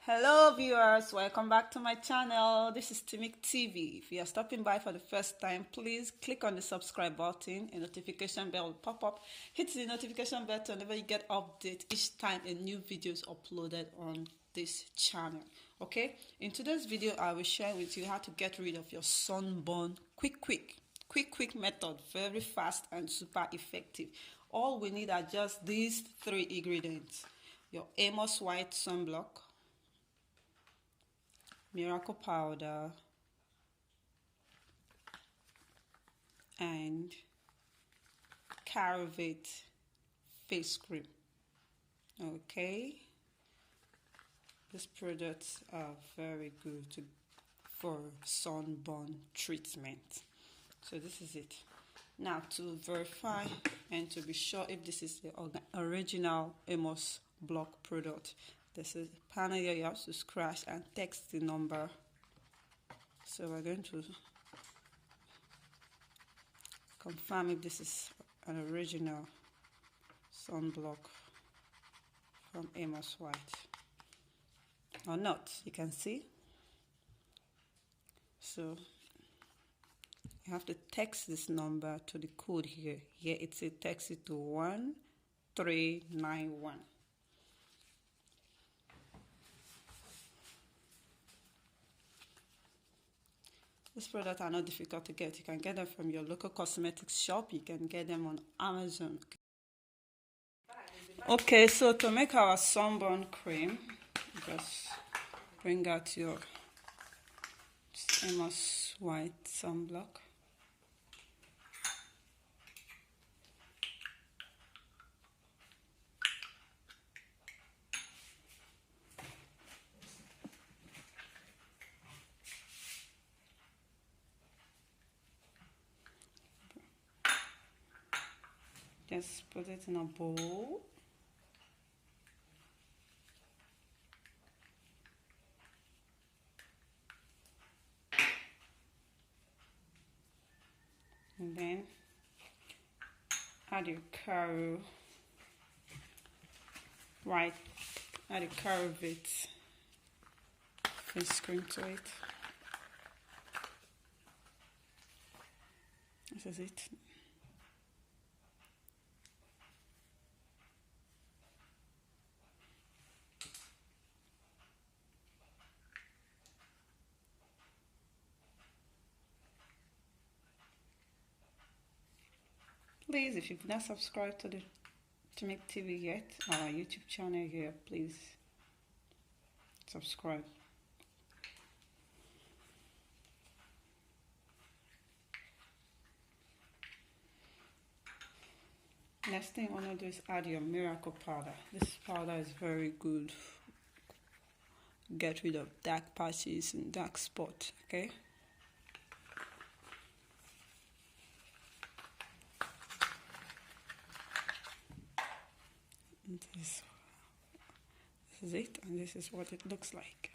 Hello viewers, welcome back to my channel. This is Timik TV. If you are stopping by for the first time, please click on the subscribe button. A notification bell will pop up. Hit the notification button whenever you get update each time a new video is uploaded on this channel. Okay, in today's video I will share with you how to get rid of your sunburn quick method, very fast and super effective. All we need are just these three ingredients: your Amos white sunblock, miracle powder, and irritated face cream. Okay, these products are very good for sunburn treatment. So this is it. Now, to verify and to be sure if this is the original Amos block product, this is a panel here. You have to scratch and text the number. So we're going to confirm if this is an original sunblock from Amos White or not. You can see. So you have to text this number to the code here. Here it says text it to 1391. These products are not difficult to get. You can get them from your local cosmetics shop. You can get them on Amazon. Okay, so to make our sunburn cream, just bring out your Amos White sunblock. Just put it in a bowl. And then add your irritated face cream to it. This is it. Please, if you've not subscribed to the Timik TV yet, our YouTube channel here, please subscribe. Next thing you want to do is add your miracle powder. This powder is very good. Get rid of dark patches and dark spots, okay? This is it, and this is what it looks like.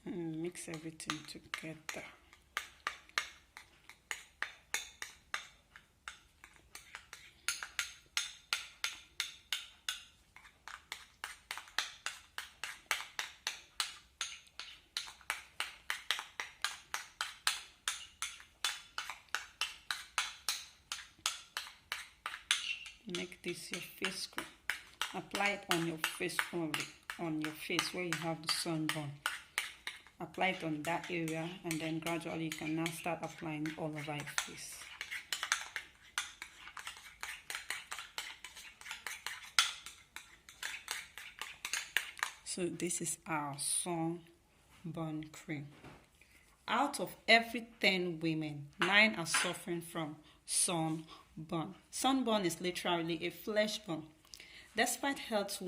And mix everything together. Make this your face cream. Apply it on your face only, on your face where you have the sunburn. Apply it on that area, and then gradually you can now start applying all over your face. So this is our sunburn cream. Out of every 10 women, 9 are suffering from sunburn. Sunburn is literally a flesh burn. Despite health